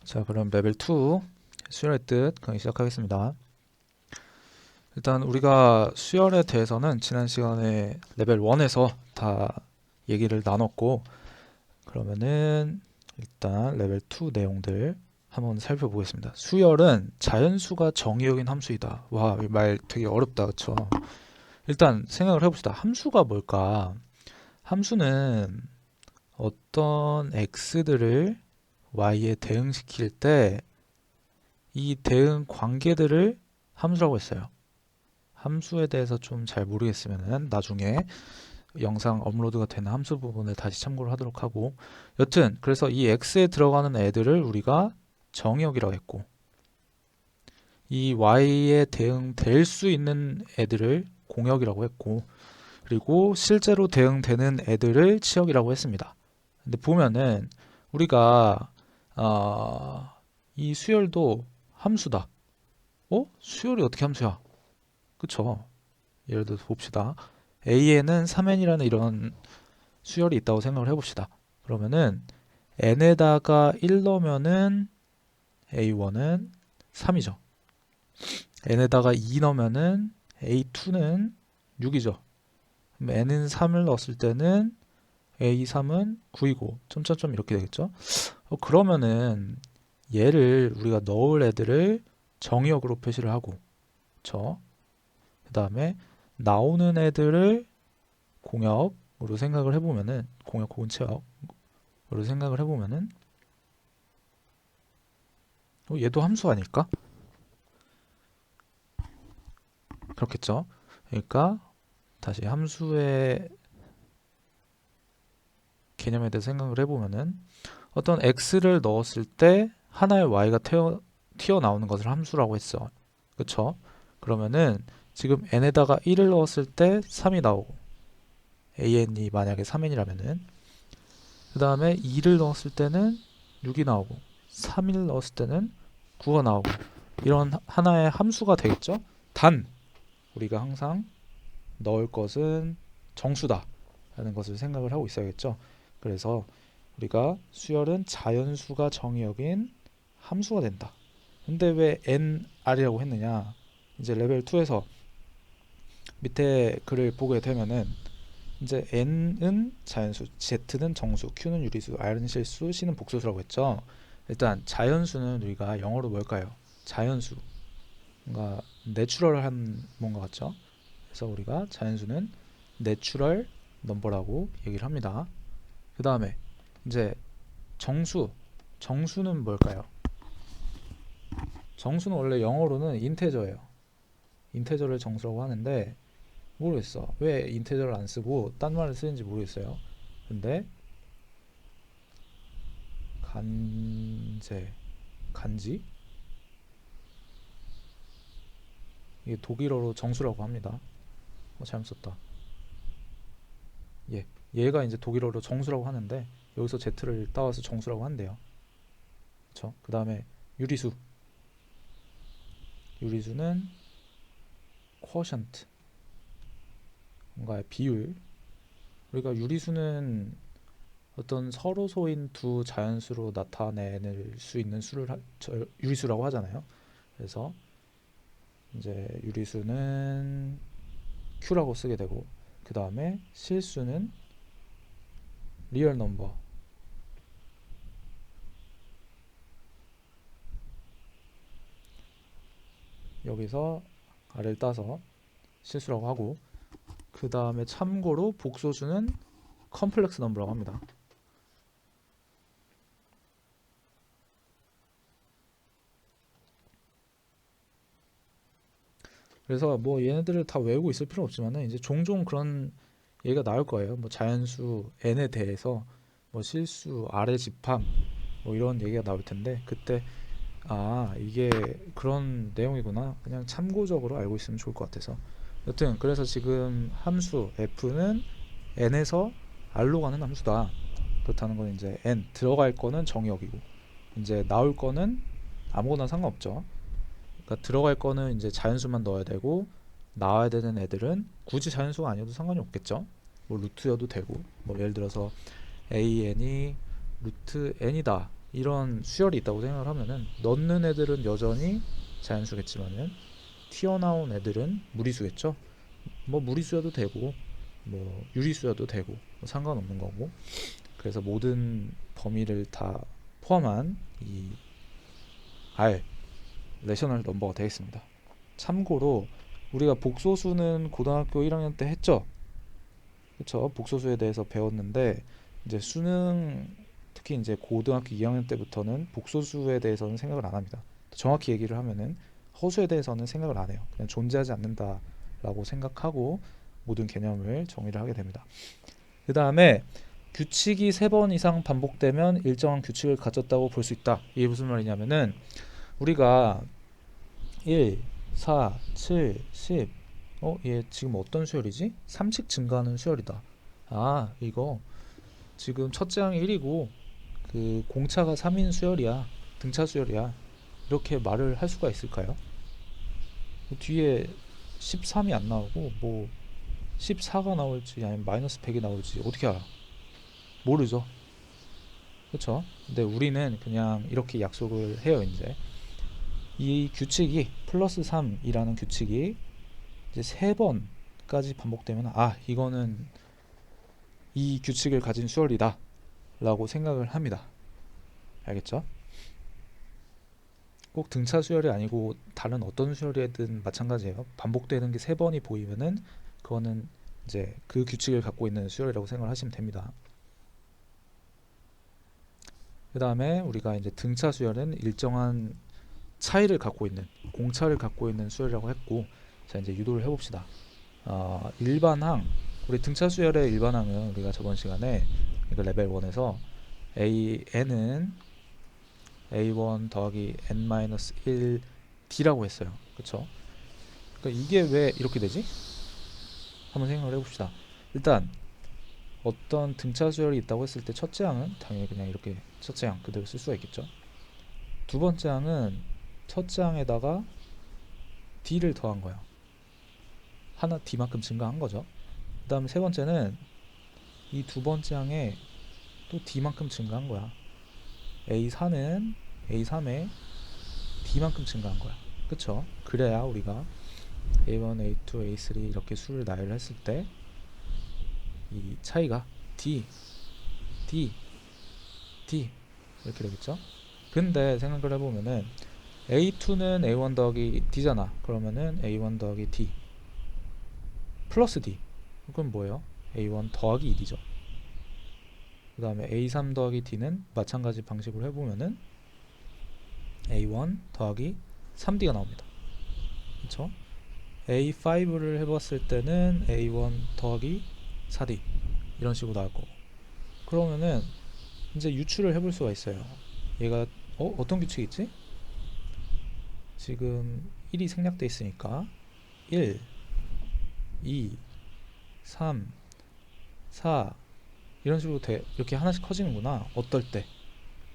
자, 그럼 레벨 2 수열의 뜻 강의 시작하겠습니다. 일단 우리가 수열에 대해서는 지난 시간에 레벨 1에서 다 얘기를 나눴고, 그러면은 일단 레벨 2 내용들 한번 살펴보겠습니다. 수열은 자연수가 정의역인 함수이다. 와, 이 말 되게 어렵다, 그쵸? 일단 생각을 해봅시다. 함수가 뭘까? 함수는 어떤 x들을 y에 대응시킬 때 이 대응 관계들을 함수라고 했어요. 함수에 대해서 좀 잘 모르겠으면 나중에 영상 업로드가 되는 함수 부분을 다시 참고를 하도록 하고, 여튼 그래서 이 x에 들어가는 애들을 우리가 정의역이라고 했고, 이 y에 대응될 수 있는 애들을 공역이라고 했고, 그리고 실제로 대응되는 애들을 치역이라고 했습니다. 근데 보면은 우리가 이 수열도 함수다. 수열이 어떻게 함수야? 그쵸? 예를 들어서 봅시다. A에는 3n이라는 이런 수열이 있다고 생각을 해봅시다. 그러면은 n에다가 1 넣으면은 A1은 3이죠. n에다가 2 넣으면은 A2는 6이죠. 그럼 n은 3을 넣었을 때는 A3은 9이고 점점점 이렇게 되겠죠. 그러면은 얘를 우리가 넣을 애들을 정의역으로 표시를 하고, 그쵸? 그 다음에 나오는 애들을 공역으로 생각을 해보면은, 공역 혹은 체역으로 생각을 해보면은 얘도 함수 아닐까? 그렇겠죠. 그러니까 다시 함수의 개념에 대해서 생각을 해보면은 어떤 x를 넣었을 때 하나의 y가 튀어나오는 것을 함수라고 했어. 그쵸? 그러면은 지금 n에다가 1을 넣었을 때 3이 나오고, an이 만약에 3n이라면은, 그 다음에 2를 넣었을 때는 6이 나오고, 3을 넣었을 때는 9가 나오고, 이런 하나의 함수가 되겠죠. 단 우리가 항상 넣을 것은 정수다 라는 것을 생각을 하고 있어야겠죠. 그래서 우리가 수열은 자연수가 정의역인 함수가 된다. 근데 왜 nr이라고 했느냐? 이제 레벨 2에서 밑에 글을 보게 되면은 이제 n은 자연수, z는 정수, q는 유리수, r은 실수, c는 복수수라고 했죠. 일단 자연수는 우리가 영어로 뭘까요? 자연수. 뭔가 내추럴한 뭔가 같죠? 그래서 우리가 자연수는 내추럴 넘버라고 얘기를 합니다. 그 다음에 이제 정수. 정수는 뭘까요? 정수는 원래 영어로는 인테저예요. 인테저를 정수라고 하는데 모르겠어. 왜 인테저를 안 쓰고 딴 말을 쓰는지 모르겠어요. 근데 간지? 이게 독일어로 정수라고 합니다. 잘못 썼다. 예, 얘가 이제 독일어로 정수라고 하는데 여기서 Z를 따와서 정수라고 한대요. 그렇죠? 그 다음에 유리수. 유리수는 quotient, 뭔가 비율. 우리가 유리수는 어떤 서로소인 두 자연수로 나타낼 수 있는 수를 유리수라고 하잖아요. 그래서 이제 유리수는 Q라고 쓰게 되고, 그 다음에 실수는 리얼 넘버. 여기서 R을 따서 실수라고 하고, 그 다음에 참고로 복소수는 컴플렉스 넘버라고 합니다. 그래서 뭐 얘네들을 다 외우고 있을 필요 없지만은 이제 종종 그런 얘기가 나올 거예요. 뭐 자연수 n에 대해서 뭐 실수 R의 집합 뭐 이런 얘기가 나올 텐데, 그때 이게 그런 내용이구나, 그냥 참고적으로 알고 있으면 좋을 것 같아서. 여튼 그래서 지금 함수 f는 n에서 r로 가는 함수다. 그렇다는 건 이제 n 들어갈 거는 정의역이고, 이제 나올 거는 아무거나 상관없죠. 그러니까 들어갈 거는 이제 자연수만 넣어야 되고, 나와야 되는 애들은 굳이 자연수가 아니어도 상관이 없겠죠. 뭐 루트여도 되고, 뭐 예를 들어서 an이 루트 n이다 이런 수열이 있다고 생각을 하면은 넣는 애들은 여전히 자연수겠지만은 튀어나온 애들은 무리수겠죠. 뭐 무리수여도 되고 뭐 유리수여도 되고 뭐 상관없는 거고. 그래서 모든 범위를 다 포함한 이 R 레셔널 넘버가 되겠습니다. 참고로 우리가 복소수는 고등학교 1학년 때 했죠. 그렇죠. 복소수에 대해서 배웠는데 이제 수능 특히 이제 고등학교 2학년 때부터는 복소수에 대해서는 생각을 안 합니다. 정확히 얘기를 하면은 허수에 대해서는 생각을 안 해요. 그냥 존재하지 않는다라고 생각하고 모든 개념을 정의를 하게 됩니다. 그 다음에 규칙이 3번 이상 반복되면 일정한 규칙을 가졌다고 볼 수 있다. 이게 무슨 말이냐면은 우리가 1, 4, 7, 10 얘 지금 어떤 수열이지? 3씩 증가하는 수열이다. 아, 이거 지금 첫째 항이 1이고 그 공차가 3인 수열이야. 등차 수열이야. 이렇게 말을 할 수가 있을까요? 뒤에 13이 안 나오고 뭐 14가 나올지 아니면 마이너스 100이 나올지 어떻게 알아? 모르죠. 그렇죠? 근데 우리는 그냥 이렇게 약속을 해요. 이제 이 규칙이 플러스 3이라는 규칙이 이제 3번까지 반복되면 아, 이거는 이 규칙을 가진 수열이다 라고 생각을 합니다. 알겠죠? 꼭 등차 수열이 아니고 다른 어떤 수열이든 마찬가지예요. 반복되는 게 3번이 보이면은 그거는 이제 그 규칙을 갖고 있는 수열이라고 생각을 하시면 됩니다. 그 다음에 우리가 이제 등차 수열은 일정한 차이를 갖고 있는 공차를 갖고 있는 수열이라고 했고, 자 이제 유도를 해봅시다. 일반항, 우리 등차 수열의 일반항은 우리가 저번 시간에 그러니까 레벨 1에서 n은 a1 더하기 n-1 d라고 했어요. 그쵸? 그러니까 이게 왜 이렇게 되지? 한번 생각을 해봅시다. 일단 어떤 등차 수열이 있다고 했을 때 첫째 항은 당연히 그냥 이렇게 첫째 항 그대로 쓸 수가 있겠죠. 두 번째 항은 첫째 항에다가 d를 더한 거야. 하나 d만큼 증가한 거죠. 그 다음에 세 번째는 이 두 번째 항에 또 d만큼 증가한 거야. A4는 A3에 d만큼 증가한 거야. 그쵸? 그래야 우리가 A1, A2, A3 이렇게 수를 나열했을 때 이 차이가 D, D, D 이렇게 되겠죠? 근데 생각을 해보면은 A2는 A1 더하기 D잖아. 그러면은 A1 더하기 D 플러스 D. 그건 뭐예요? A1 더하기 2D죠. 그 다음에 A3 더하기 D는 마찬가지 방식으로 해보면은 A1 더하기 3D가 나옵니다. 그쵸? A5를 해봤을 때는 A1 더하기 4D 이런 식으로 나올 거고, 그러면은 이제 유추를 해볼 수가 있어요. 얘가 어떤 규칙이 있지? 지금 1이 생략돼 있으니까 1, 2, 3, 4 이런 식으로 이렇게 하나씩 커지는구나. 어떨 때?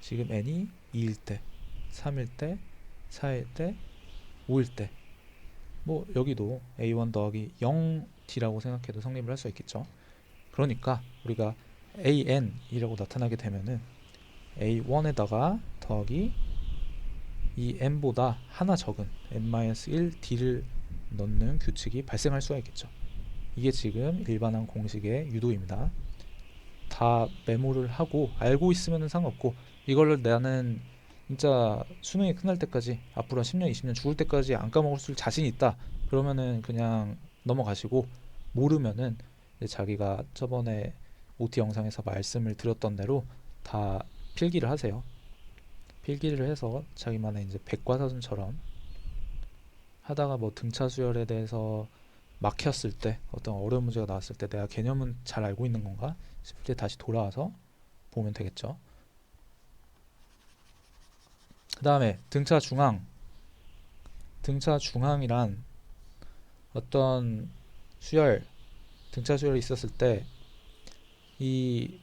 지금 n이 2일 때, 3일 때, 4일 때, 5일 때. 뭐 여기도 a1 더하기 0t라고 생각해도 성립을 할 수 있겠죠. 그러니까 우리가 an이라고 나타나게 되면은 a1에다가 더하기 이 n보다 하나 적은 n-1d를 넣는 규칙이 발생할 수가 있겠죠. 이게 지금 일반항 공식의 유도입니다. 다 메모를 하고 알고 있으면 상관없고, 이걸로 나는 진짜 수능이 끝날 때까지 앞으로 한 10년 20년 죽을 때까지 안 까먹을 자신 있다 그러면은 그냥 넘어가시고, 모르면은 자기가 저번에 OT 영상에서 말씀을 드렸던 대로 다 필기를 하세요. 필기를 해서 자기만의 이제 백과사전처럼 하다가 뭐 등차 수열에 대해서 막혔을 때, 어떤 어려운 문제가 나왔을 때 내가 개념은 잘 알고 있는 건가 싶을 때 다시 돌아와서 보면 되겠죠. 그 다음에 등차 중항. 등차 중항이란 어떤 수열, 등차 수열이 있었을 때 이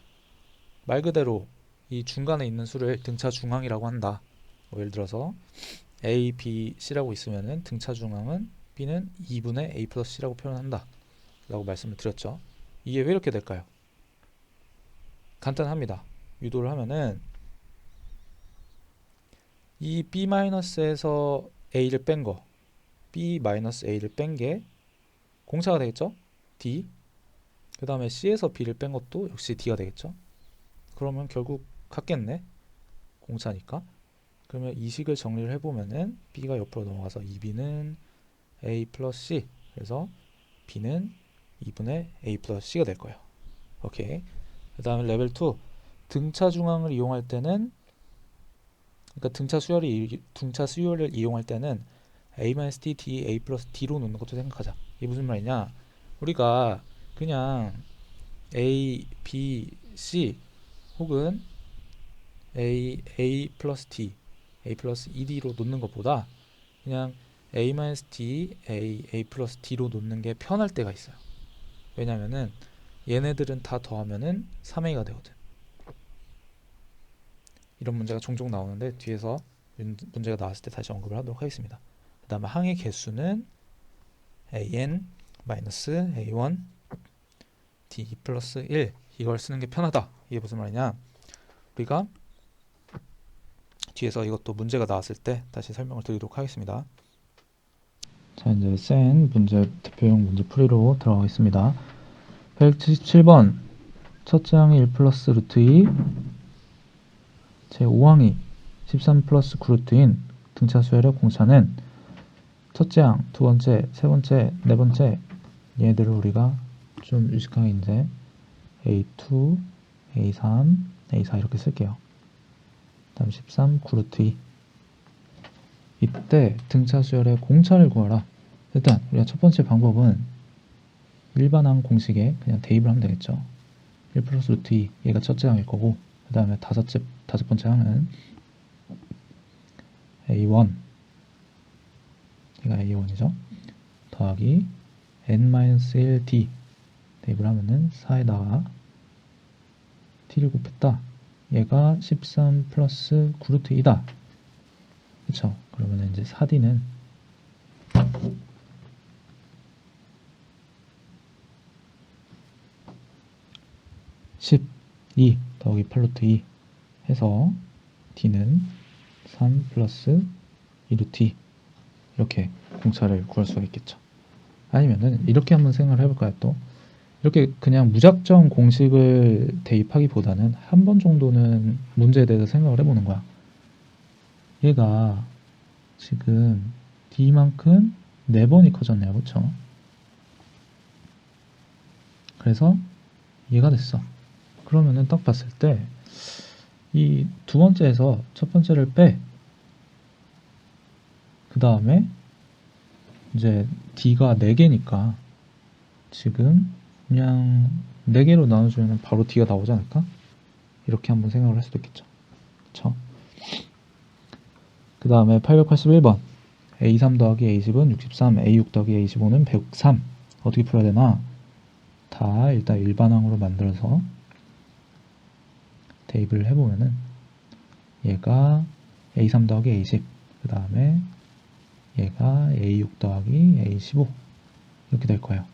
말 그대로 이 중간에 있는 수를 등차 중항이라고 한다. 뭐 예를 들어서 A, B, C라고 있으면은 등차 중항은 B는 2분의 A 플러스 C라고 표현한다 라고 말씀을 드렸죠. 이게 왜 이렇게 될까요? 간단합니다. 유도를 하면은 이 b-에서 a를 뺀 거, b-a를 뺀 게 공차가 되겠죠? d. 그 다음에 c에서 b를 뺀 것도 역시 d가 되겠죠? 그러면 결국 같겠네. 공차니까. 그러면 이 식을 정리를 해보면은 b가 옆으로 넘어가서 2b는 a 플러스 c. 그래서 b는 2분의 a 플러스 c가 될 거예요. 오케이. 그 다음에 레벨 2. 등차 중앙을 이용할 때는, 그러니까 등차 수열을 이용할 때는 a-d, d, a 플러스 d로 놓는 것도 생각하자. 이게 무슨 말이냐? 우리가 그냥 a, b, c 혹은 a 플러스 d, a 플러스 ed로 놓는 것보다 그냥 a-d, a 플러스 d로 놓는 게 편할 때가 있어요. 왜냐면은 얘네들은 다 더하면은 3a가 되거든. 이런 문제가 종종 나오는데 뒤에서 문제가 나왔을 때 다시 언급을 하도록 하겠습니다. 그 다음에 항의 개수는 an-a1 d 플러스 1 이걸 쓰는 게 편하다. 이게 무슨 말이냐? 우리가 뒤에서 이것도 문제가 나왔을 때 다시 설명을 드리도록 하겠습니다. 자, 이제 센 문제 대표용 문제 풀이로 들어가겠습니다. 177번 첫째 항이 1 플러스 루트 2 제 5항이 13 플러스 9 루트인 등차 수열의 공차는 첫째 항, 두 번째, 세 번째, 네 번째 얘들을 우리가 좀 유식하게 이제 A2, A3, A4 이렇게 쓸게요. 다음 13, 9 루트 2 이때 등차 수열의 공차를 구하라. 일단 우리가 첫 번째 방법은 일반항 공식에 그냥 대입을 하면 되겠죠. 1 플러스 루트 2 얘가 첫째 항일 거고 그 다음에 다섯 번째 항은 A1 얘가 A1이죠. 더하기 n-1d 대입을 하면은 4에다가 t를 곱했다. 얘가 13 플러스 9 루트 2다. 그쵸? 그러면 이제 4d는 12 더하기 8 루트 2 해서 d는 3 플러스 2 루트 2 이렇게 공차를 구할 수가 있겠죠. 아니면은 이렇게 한번 생각을 해볼까요? 또 이렇게 그냥 무작정 공식을 대입하기보다는 한 번 정도는 문제에 대해서 생각을 해보는 거야. 얘가 지금 d만큼 4번이 커졌네요. 그쵸? 그래서 얘가 됐어. 그러면은 딱 봤을 때 이 두 번째에서 첫 번째를 빼. 그 다음에 이제 d가 4개니까 지금 그냥 4개로 나눠주면 바로 d가 나오지 않을까? 이렇게 한번 생각을 할 수도 있겠죠. 그쵸? 그 다음에 881번 A3 더하기 A10은 63, A6 더하기 A15는 103 어떻게 풀어야 되나? 다 일단 일반항으로 만들어서 대입을 해보면은 얘가 A3 더하기 A10 그 다음에 얘가 A6 더하기 A15 이렇게 될 거예요.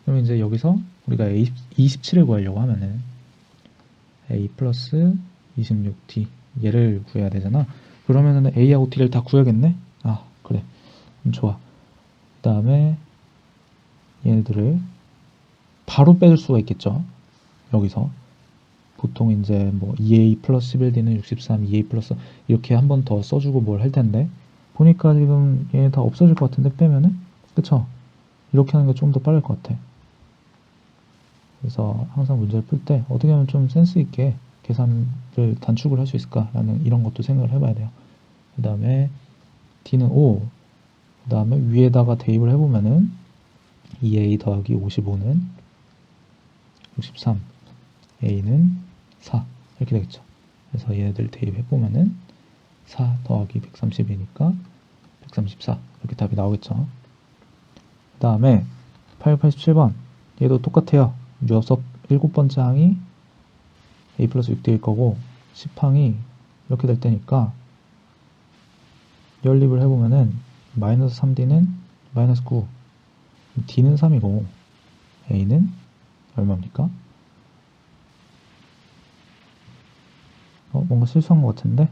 그럼 이제 여기서 우리가 A27을 구하려고 하면은 A 플러스 26D 얘를 구해야 되잖아. 그러면은 A하고 D를 다 구해야겠네? 아, 그래. 좋아. 그 다음에 얘네들을 바로 빼줄 수가 있겠죠. 여기서. 보통 이제 뭐 2A 플러스 11D는 63, 2A 플러스 이렇게 한 번 더 써주고 뭘 할 텐데 보니까 지금 얘네 다 없어질 것 같은데 빼면은? 그쵸? 이렇게 하는 게 좀 더 빠를 것 같아. 그래서 항상 문제를 풀 때 어떻게 하면 좀 센스 있게 계산을 단축을 할 수 있을까라는 이런 것도 생각을 해봐야 돼요. 그 다음에 D는 5, 그 다음에 위에다가 대입을 해보면은 2A 더하기 55는 63, A는 4 이렇게 되겠죠. 그래서 얘네들 대입해보면은 4 더하기 130이니까 134 이렇게 답이 나오겠죠. 그 다음에 887번 얘도 똑같아요. 녀석 7번째 항이 A 플러스 6D일 거고 10항이 이렇게 될 때니까 연립을 해보면은 마이너스 3D는 마이너스 9 D는 3이고 A는 얼마입니까? 뭔가 실수한 것 같은데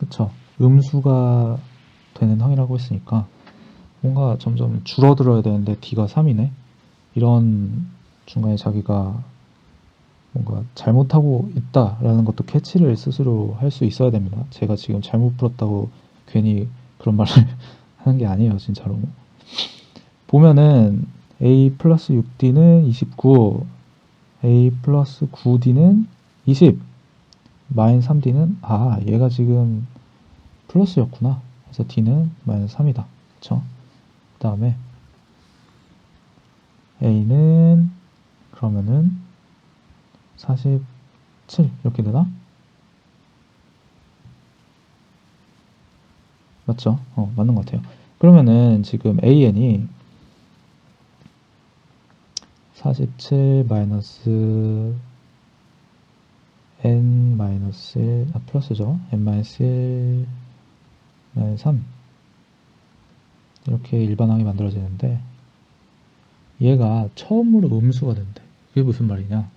그쵸? 음수가 되는 항이라고 했으니까 뭔가 점점 줄어들어야 되는데 D가 3이네. 이런 중간에 자기가 뭔가 잘못하고 있다라는 것도 캐치를 스스로 할 수 있어야 됩니다. 제가 지금 잘못 풀었다고 괜히 그런 말을 하는 게 아니에요, 진짜로. 보면은 A 플러스 6D는 29, A 플러스 9D는 20, 마이너스 3D는 얘가 지금 플러스였구나. 그래서 D는 마이너스 3이다. 그쵸? 그 다음에 A는 그러면은 47 이렇게 되나? 맞죠? 맞는 것 같아요. 그러면은 지금 AN이 47 마이너스 n 마이너스 1, 플러스죠. n 마이너스 1 마이너스 3 이렇게 일반항이 만들어지는데 얘가 처음으로 음수가 된대. 그게 무슨 말이냐?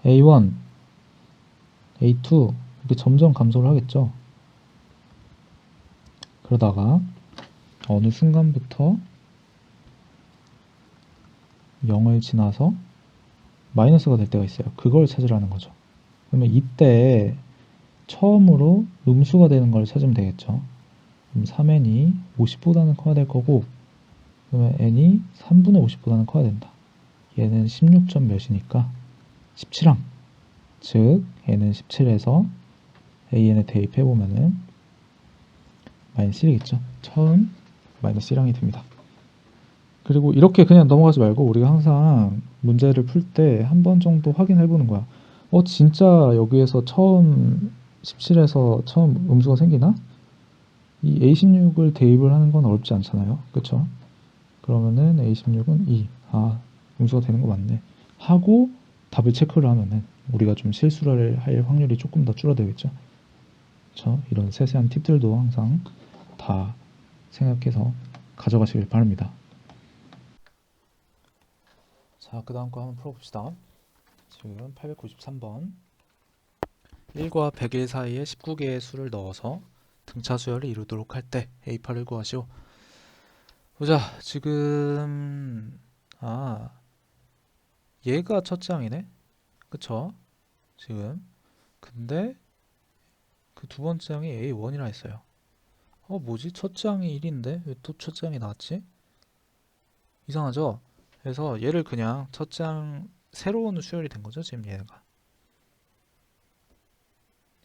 A1, A2 이렇게 점점 감소를 하겠죠. 그러다가 어느 순간부터 0을 지나서 마이너스가 될 때가 있어요. 그걸 찾으라는 거죠. 그러면 이때 처음으로 음수가 되는 걸 찾으면 되겠죠. 그럼 3n이 50보다는 커야 될 거고 그러면 n이 3분의 50보다는 커야 된다. 얘는 16점 몇이니까 17항. 즉 n은 17에서 an에 대입해보면은 마이너스 1이겠죠. 처음 마이너스 1항이 됩니다. 그리고 이렇게 그냥 넘어가지 말고 우리가 항상 문제를 풀 때 한 번 정도 확인해 보는 거야. 진짜 여기에서 처음 17에서 처음 음수가 생기나? 이 A16을 대입을 하는 건 어렵지 않잖아요. 그쵸? 그러면은 A16은 2. 음수가 되는 거 맞네. 하고 답을 체크를 하면은 우리가 좀 실수를 할 확률이 조금 더 줄어들겠죠. 그쵸? 이런 세세한 팁들도 항상 다 생각해서 가져가시길 바랍니다. 자, 그 다음 거 한번 풀어봅시다. 지금 893번 1과 101 사이에 19개의 수를 넣어서 등차 수열을 이루도록 할 때 A8을 구하시오. 보자. 지금 얘가 첫째 항이네. 그쵸? 지금 근데 그 두 번째 항이 A1이라 했어요. 뭐지? 첫째 항이 1인데 왜 또 첫째 항이 나왔지? 이상하죠? 그래서 얘를 그냥 첫째 항 새로운 수열이 된 거죠, 지금 얘가.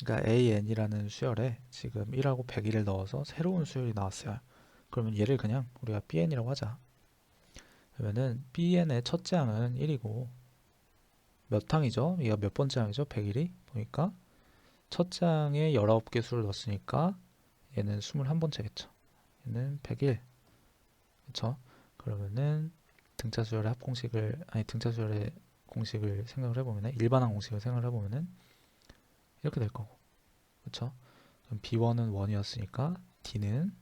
그러니까 AN이라는 수열에 지금 1하고 101을 넣어서 새로운 수열이 나왔어요. 그러면 얘를 그냥 우리가 BN이라고 하자. 그러면은 BN의 첫째 항은 1이고 몇 항이죠? 얘가 몇 번째 항이죠? 101이? 보니까 첫째 항에 19개 수를 넣었으니까 얘는 21번째겠죠. 얘는 101. 그쵸? 그러면은 등차 수열의 공식을 생각을 해보면은 일반항 공식을 생각을 해보면은 이렇게 될 거고. 그쵸? 그럼 B1은 1이었으니까 D는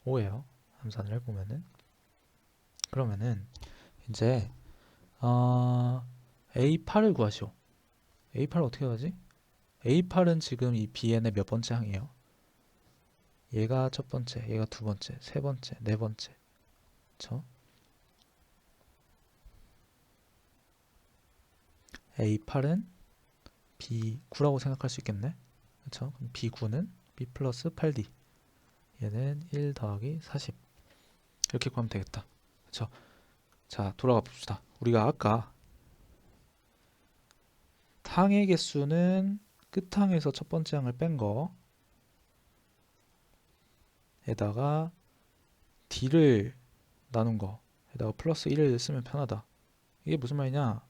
5예요. 함산을 해보면은. 그러면은 이제 A8을 구하시오. A8 어떻게 하지? A8은 지금 이 BN의 몇 번째 항이에요? 얘가 첫 번째, 얘가 두 번째, 세 번째, 네 번째. 그쵸? A8은 B9라고 생각할 수 있겠네. 그쵸? 그럼 B9는 B 플러스 8D. 얘는 1 더하기 40. 이렇게 구하면 되겠다. 그쵸? 자, 돌아가 봅시다. 우리가 아까 항의 개수는 끝항에서 첫 번째 항을 뺀 거에다가 D를 나눈 거에다가 플러스 1을 쓰면 편하다. 이게 무슨 말이냐?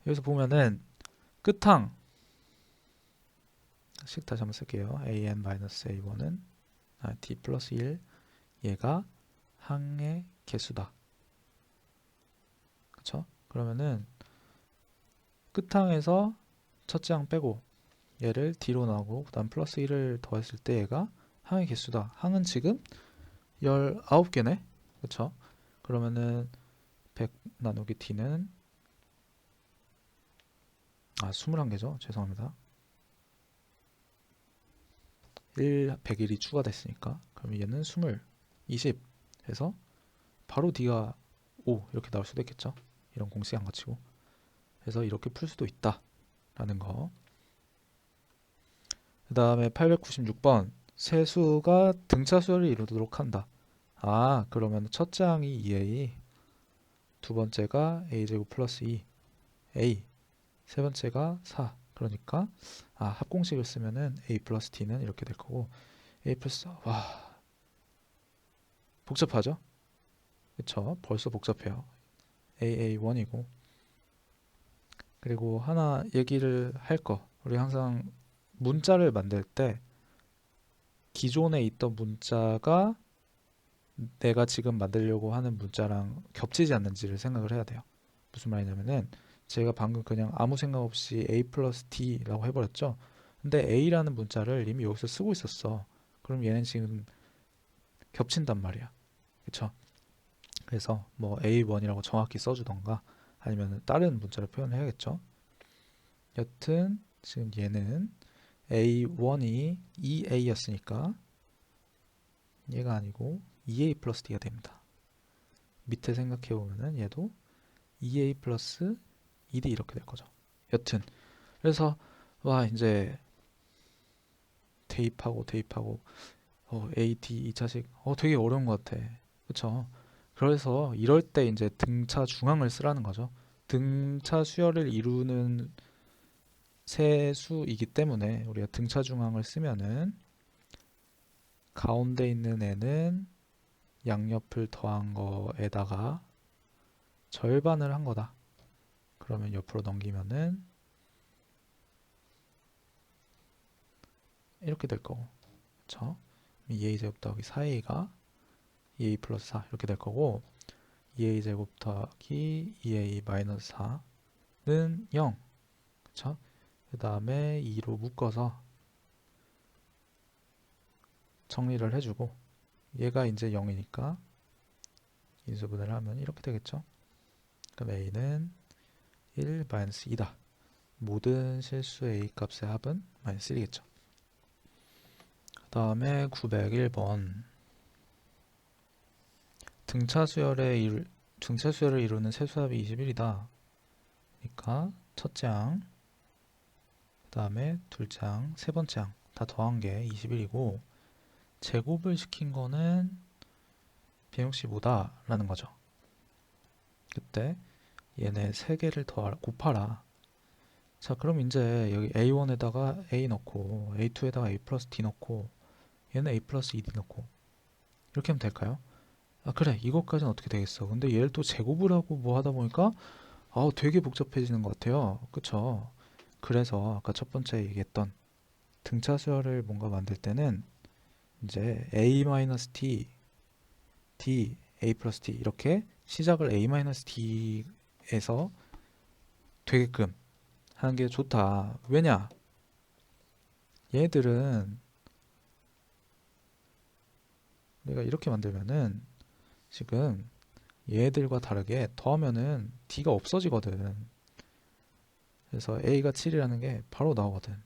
여기서 보면은 끝항 식 다시 한번 쓸게요. an-a1은 d 플러스 1 얘가 항의 개수다. 그쵸? 그러면은 끝항에서 첫째 항 빼고 얘를 d로 나오고 그 다음 플러스 1을 더했을 때 얘가 항의 개수다. 항은 지금 19개네. 그쵸? 그러면은 100 나누기 d는 21개죠. 죄송합니다. 100일이 추가됐으니까. 그럼 얘는 20, 20 해서 바로 D가 5 이렇게 나올 수도 있겠죠. 이런 공식 안 갖추고. 그래서 이렇게 풀 수도 있다 라는 거. 그 다음에 896번 세수가 등차 수열을 이루도록 한다. 그러면 첫째 항이 2a, 두 번째가 a제곱 플러스 2a, 세 번째가 4. 그러니까 합공식을 쓰면은 a 플러스 t는 이렇게 될 거고, a 플러스, 복잡하죠? 그쵸? 벌써 복잡해요. aa1이고, 그리고 하나 얘기를 할 거, 우리 항상 문자를 만들 때 기존에 있던 문자가 내가 지금 만들려고 하는 문자랑 겹치지 않는지를 생각을 해야 돼요. 무슨 말이냐면은 제가 방금 그냥 아무 생각 없이 a 플러스 t라고 해버렸죠. 근데 a라는 문자를 이미 여기서 쓰고 있었어. 그럼 얘는 지금 겹친단 말이야. 그쵸? 그래서 뭐 a1이라고 정확히 써주던가 아니면 다른 문자를 표현해야겠죠. 여튼 지금 얘는 a1이 2a였으니까 얘가 아니고 2a 플러스 d가 됩니다. 밑에 생각해보면은 얘도 2a 플러스 2d 이렇게 될 거죠. 여튼 그래서 이제 대입하고 a, d 2차식 되게 어려운 것 같아. 그쵸? 그래서 이럴 때 이제 등차 중앙을 쓰라는 거죠. 등차 수열을 이루는 세수이기 때문에 우리가 등차 중앙을 쓰면은 가운데 있는 애는 양옆을 더한 거에다가 절반을 한 거다. 그러면 옆으로 넘기면은 이렇게 될 거고, 그쵸? 2a제곱 더하기 4a가 2a 플러스 4 이렇게 될 거고, 2a제곱 더하기 2a 마이너스 4는 0, 그쵸? 그 다음에 2로 묶어서 정리를 해주고, 얘가 이제 0이니까 인수분해를 하면 이렇게 되겠죠? 그럼 a는 1 마이너스 2다. 모든 실수 a 값의 합은 마이너스 1이겠죠. 그 다음에 901번 등차 수열을 이루는 세수합이 21이다. 그러니까 첫째 항, 그 다음에 둘째 항, 세 번째 항 다 더한 게 21이고 제곱을 시킨 거는 165다 라는 거죠. 그때 얘네 세 개를 곱하라. 자, 그럼 이제 여기 a1에다가 a 넣고 a2에다가 a 플러스 d 넣고 얘는 a 플러스 2d 넣고 이렇게 하면 될까요? 그래, 이것까지는 어떻게 되겠어. 근데 얘를 또 제곱을 하고 뭐 하다 보니까 되게 복잡해지는 것 같아요. 그쵸? 그래서 아까 첫 번째 얘기했던 등차 수열을 뭔가 만들 때는 이제 a-t, d, a 플러스 t 이렇게 시작을 a-d에서 되게끔 하는 게 좋다. 왜냐? 얘들은 내가 이렇게 만들면은 지금 얘들과 다르게 더하면은 d가 없어지거든. 그래서 a가 7이라는 게 바로 나오거든.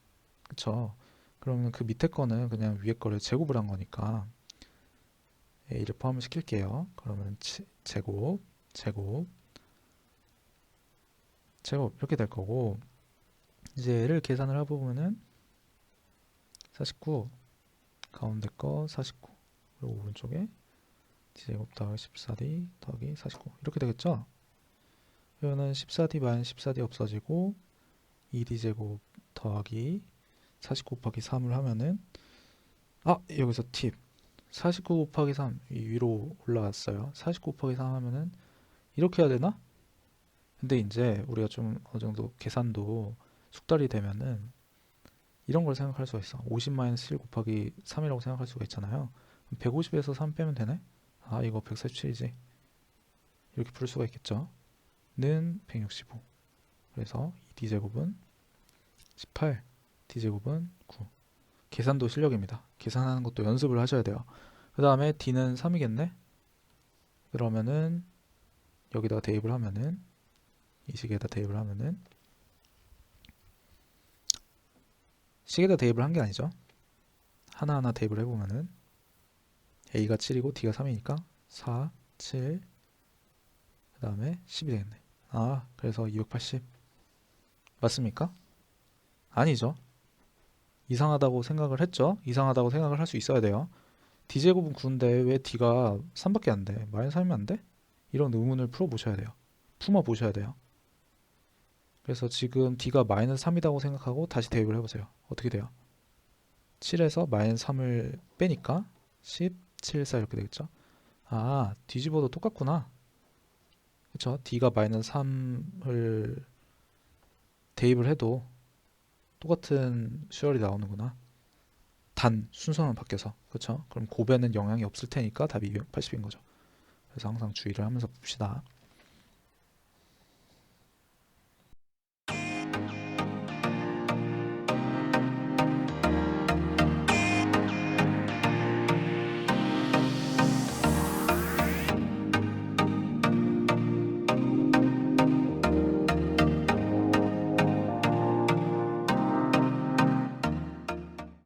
그쵸? 그러면 그 밑에 거는 그냥 위에 거를 제곱을 한 거니까 a를 포함을 시킬게요. 그러면 제곱 이렇게 될 거고, 이제 얘를 계산을 해보면은 49 가운데 거 49 그리고 오른쪽에 d제곱 더하기 14d 더하기 49 이렇게 되겠죠? 이거는 14d 마이너스 14d 없어지고 2d제곱 더하기 49 곱하기 3을 하면은 여기서 팁, 49 곱하기 3 위로 올라갔어요. 49 곱하기 3 하면은 이렇게 해야 되나? 근데 이제 우리가 좀 어느 정도 계산도 숙달이 되면은 이런 걸 생각할 수가 있어. 50 마이너스 7 곱하기 3이라고 생각할 수가 있잖아요. 150에서 3 빼면 되네? 이거 147이지. 이렇게 풀 수가 있겠죠. 는 165. 그래서 2d제곱은 18, d제곱은 9. 계산도 실력입니다. 계산하는 것도 연습을 하셔야 돼요. 그 다음에 d는 3이겠네? 그러면은 여기다가 대입을 하면은 이 식에다 대입을 하면은 식에다 대입을 한 게 아니죠. 하나하나 대입을 해보면은 A가 7이고 D가 3이니까 4, 7, 그 다음에 10이 되겠네. 아, 그래서 280 맞습니까? 아니죠. 이상하다고 생각을 했죠. 이상하다고 생각을 할 수 있어야 돼요. D제곱은 9인데 왜 D가 3밖에 안 돼? 마이너스 3이면 안 돼? 이런 의문을 풀어보셔야 돼요. 품어보셔야 돼요. 그래서 지금 D가 마이너스 3이라고 생각하고 다시 대입을 해보세요. 어떻게 돼요? 7에서 마이너스 3을 빼니까 10, 7, 4 이렇게 되겠죠? 아, 뒤집어도 똑같구나. 그쵸? D가 마이너스 3을 대입을 해도 똑같은 수열이 나오는구나. 단 순서만 바뀌어서. 그쵸? 그럼 곱에는 영향이 없을 테니까 답이 280인 거죠. 그래서 항상 주의를 하면서 봅시다.